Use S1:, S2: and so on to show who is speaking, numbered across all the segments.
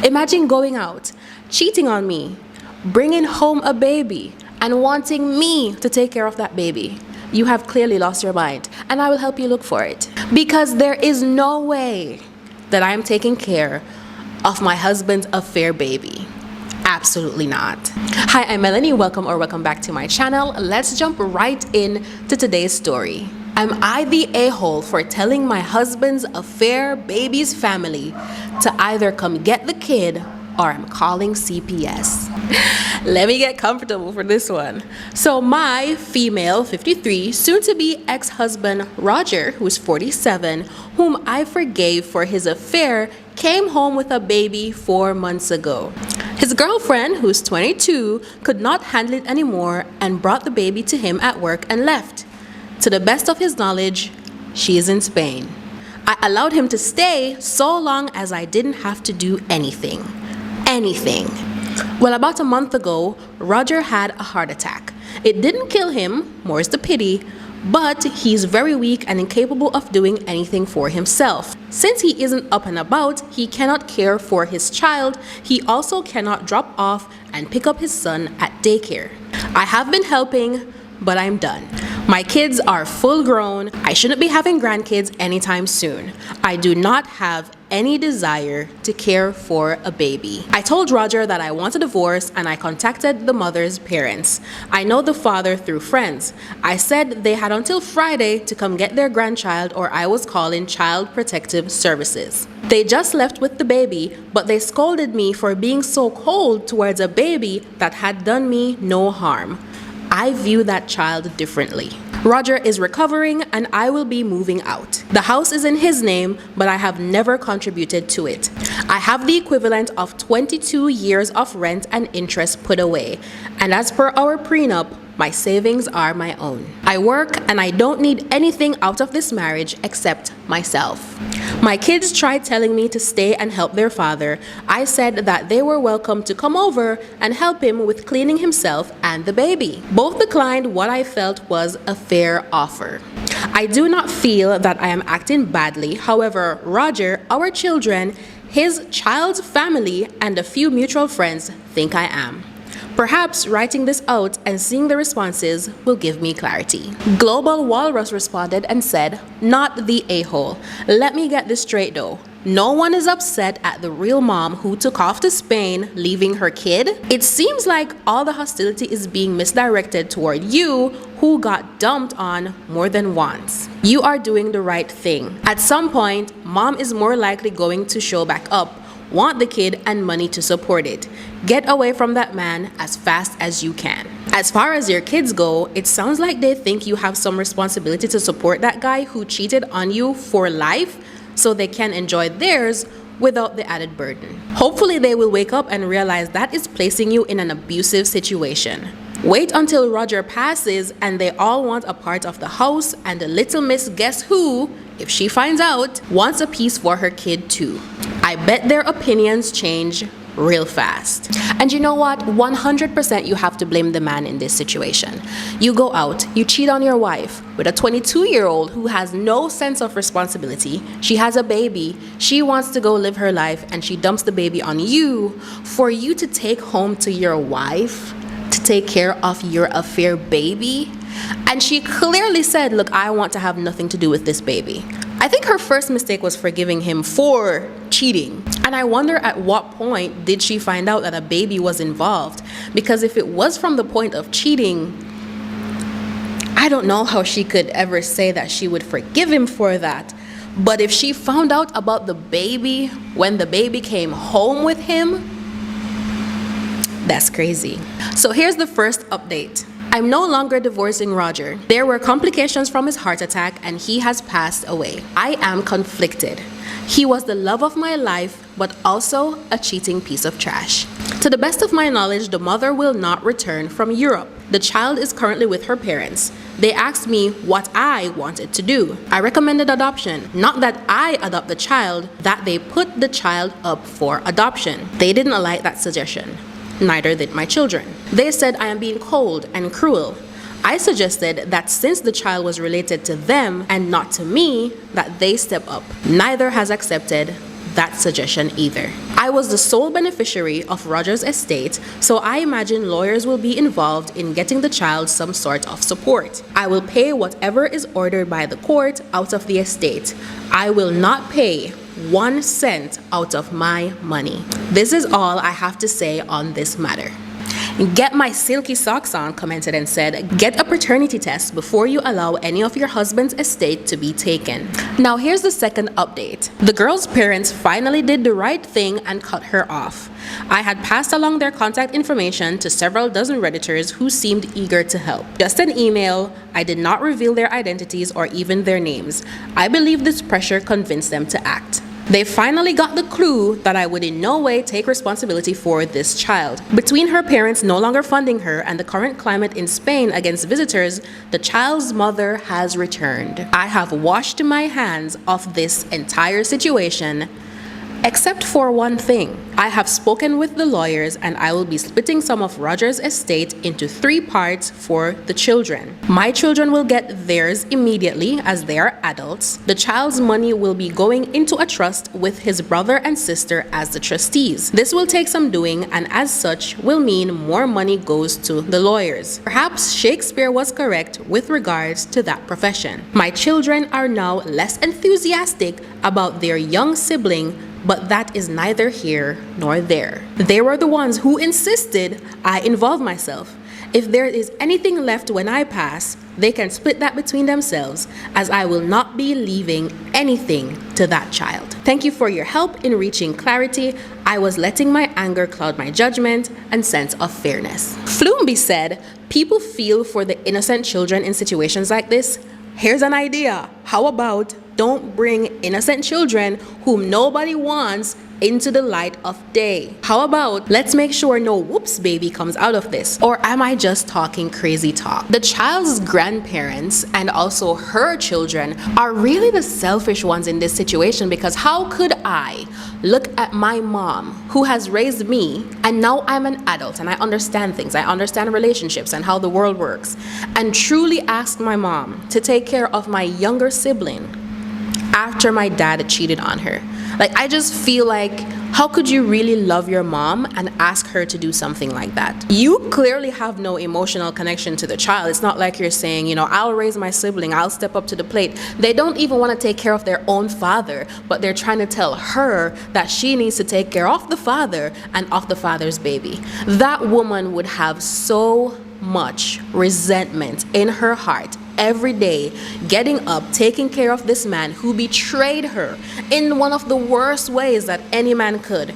S1: Imagine going out, cheating on me, bringing home a baby, and wanting me to take care of that baby. You have clearly lost your mind, and I will help you look for it. Because there is no way that I am taking care of my husband's affair baby. Absolutely not. Hi, I'm Melanie. Welcome back to my channel. Let's jump right in to today's story. Am I the a-hole for telling my husband's affair baby's family to either come get the kid or I'm calling CPS? Let me get comfortable for this one. So my female 53 soon-to-be ex-husband Roger, who's 47, whom I forgave for his affair, came home with a baby 4 months ago. His girlfriend, who's 22, could not handle it anymore and brought the baby to him at work and left. To the best of his knowledge, she is in Spain. I allowed him to stay so long as I didn't have to do anything. Well, about a month ago, Roger had a heart attack. It didn't kill him, more's the pity, but he's very weak and incapable of doing anything for himself. Since he isn't up and about, he cannot care for his child. He also cannot drop off and pick up his son at daycare. I have been helping, but I'm done. My kids are full grown. I shouldn't be having grandkids anytime soon. I do not have any desire to care for a baby. I told Roger that I want a divorce and I contacted the mother's parents. I know the father through friends. I said they had until Friday to come get their grandchild or I was calling Child Protective Services. They just left with the baby, but they scolded me for being so cold towards a baby that had done me no harm. I view that child differently. Roger is recovering and I will be moving out. The house is in his name, but I have never contributed to it. I have the equivalent of 22 years of rent and interest put away. And as per our prenup, my savings are my own. I work and I don't need anything out of this marriage except myself. My kids tried telling me to stay and help their father. I said that they were welcome to come over and help him with cleaning himself and the baby. Both declined what I felt was a fair offer. I do not feel that I am acting badly. However, Roger, our children, his child's family, and a few mutual friends think I am. Perhaps writing this out and seeing the responses will give me clarity. Global Walrus responded and said, "Not the a-hole. Let me get this straight though. No one is upset at the real mom who took off to Spain, leaving her kid? It seems like all the hostility is being misdirected toward you, who got dumped on more than once. You are doing the right thing. At some point, mom is more likely going to show back up, want the kid and money to support it. Get away from that man as fast as you can." As far as your kids go, it sounds like they think you have some responsibility to support that guy who cheated on you for life so they can enjoy theirs without the added burden. Hopefully they will wake up and realize that is placing you in an abusive situation. Wait until Roger passes and they all want a part of the house and the little miss guess who, if she finds out, wants a piece for her kid too. I bet their opinions change real fast. And you know what? 100% you have to blame the man in this situation. You go out, you cheat on your wife with a 22-year-old who has no sense of responsibility. She has a baby. She wants to go live her life and she dumps the baby on you for you to take home to your wife to take care of your affair baby. And she clearly said, "Look, I want to have nothing to do with this baby." I think her first mistake was forgiving him for cheating. And I wonder at what point did she find out that a baby was involved? Because if it was from the point of cheating, I don't know how she could ever say that she would forgive him for that. But if she found out about the baby when the baby came home with him, that's crazy. So here's the first update. I'm no longer divorcing Roger. There were complications from his heart attack and he has passed away. I am conflicted. He was the love of my life, but also a cheating piece of trash. To the best of my knowledge, the mother will not return from Europe. The child is currently with her parents. They asked me what I wanted to do. I recommended adoption. Not that I adopt the child, that they put the child up for adoption. They didn't like that suggestion. Neither did my children. They said I am being cold and cruel. I suggested that since the child was related to them and not to me, that they step up. Neither has accepted that suggestion either. I was the sole beneficiary of Roger's estate, so I imagine lawyers will be involved in getting the child some sort of support. I will pay whatever is ordered by the court out of the estate. I will not pay 1 cent out of my money. This is all I have to say on this matter. Get my silky socks on commented and said, get a paternity test before you allow any of your husband's estate to be taken. Now here's the second update. The girl's parents finally did the right thing and cut her off. I had passed along their contact information to several dozen Redditors who seemed eager to help. Just an email. I did not reveal their identities or even their names. I believe this pressure convinced them to act. They finally got the clue that I would in no way take responsibility for this child. Between her parents no longer funding her and the current climate in Spain against visitors, the child's mother has returned. I have washed my hands of this entire situation, except for one thing. I have spoken with the lawyers and I will be splitting some of Roger's estate into 3 parts for the children. My children will get theirs immediately as they are adults. The child's money will be going into a trust with his brother and sister as the trustees. This will take some doing and as such will mean more money goes to the lawyers. Perhaps Shakespeare was correct with regards to that profession. My children are now less enthusiastic about their young sibling, but that is neither here nor there. They were the ones who insisted I involve myself. If there is anything left when I pass, they can split that between themselves, as I will not be leaving anything to that child. Thank you for your help in reaching clarity. I was letting my anger cloud my judgment and sense of fairness. Floomby said, people feel for the innocent children in situations like this. Here's an idea. How about don't bring innocent children whom nobody wants into the light of day? How about let's make sure no whoops baby comes out of this? Or am I just talking crazy talk? The child's grandparents and also her children are really the selfish ones in this situation, because how could I look at my mom who has raised me and now I'm an adult and I understand things, I understand relationships and how the world works, and truly ask my mom to take care of my younger sibling after my dad cheated on her? Like, I just feel like, how could you really love your mom and ask her to do something like that? You clearly have no emotional connection to the child. It's not like you're saying, you know, I'll raise my sibling, I'll step up to the plate. They don't even want to take care of their own father, but they're trying to tell her that she needs to take care of the father and of the father's baby. That woman would have so much resentment in her heart every day, getting up, taking care of this man who betrayed her in one of the worst ways that any man could,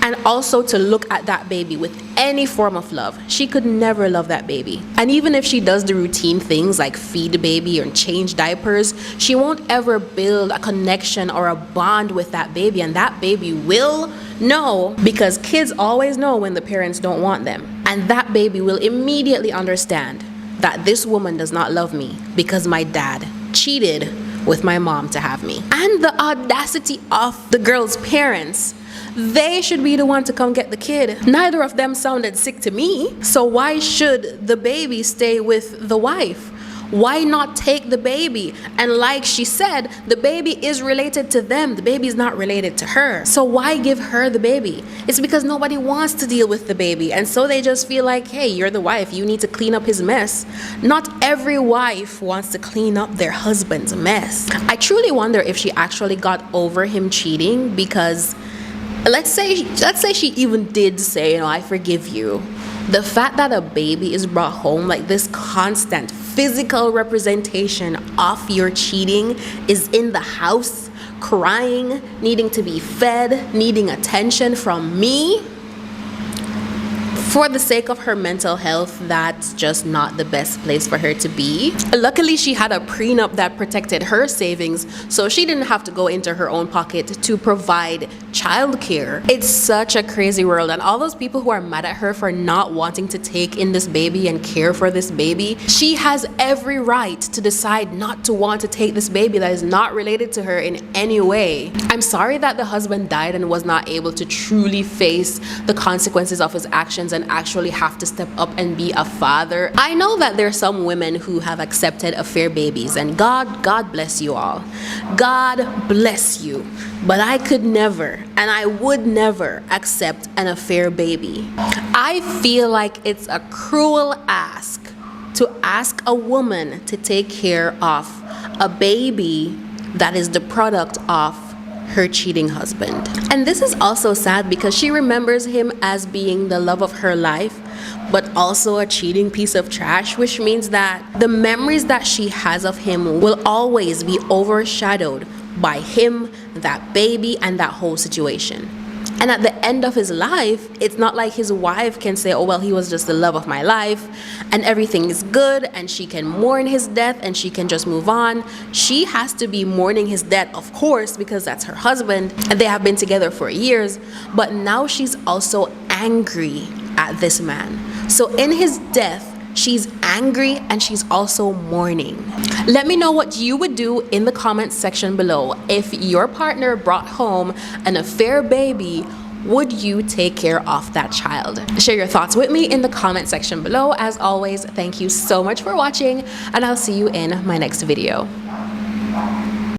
S1: and also to look at that baby with any form of love. She could never love that baby. And even if she does the routine things like feed the baby or change diapers, she won't ever build a connection or a bond with that baby, and that baby will know, because kids always know when the parents don't want them, and that baby will immediately understand that this woman does not love me because my dad cheated with my mom to have me. And the audacity of the girl's parents. They should be the one to come get the kid. Neither of them sounded sick to me. So why should the baby stay with the wife? Why not take the baby? And like she said, the baby is related to them. The baby is not related to her. So why give her the baby? It's because nobody wants to deal with the baby. And so they just feel like, hey, you're the wife. You need to clean up his mess. Not every wife wants to clean up their husband's mess. I truly wonder if she actually got over him cheating, because let's say she even did say, you know, I forgive you. The fact that a baby is brought home, like this constant physical representation of your cheating, is in the house, crying, needing to be fed, needing attention from me, for the sake of her mental health, that's just not the best place for her to be. Luckily, she had a prenup that protected her savings, so she didn't have to go into her own pocket to provide childcare. It's such a crazy world, and all those people who are mad at her for not wanting to take in this baby and care for this baby, she has every right to decide not to want to take this baby that is not related to her in any way. I'm sorry that the husband died and was not able to truly face the consequences of his actions and actually have to step up and be a father. I know that there are some women who have accepted affair babies, and God bless you all. God bless you. But I could never, and I would never accept an affair baby. I feel like it's a cruel ask to ask a woman to take care of a baby that is the product of her cheating husband. And this is also sad because she remembers him as being the love of her life, but also a cheating piece of trash, which means that the memories that she has of him will always be overshadowed by him, that baby, and that whole situation. And at the end of his life, it's not like his wife can say, oh, well, he was just the love of my life and everything is good, and she can mourn his death and she can just move on. She has to be mourning his death, of course, because that's her husband and they have been together for years. But now she's also angry at this man. So in his death, she's angry and she's also mourning. Let me know what you would do in the comments section below. If your partner brought home an affair baby, would you take care of that child? Share your thoughts with me in the comment section below. As always, thank you so much for watching, and I'll see you in my next video.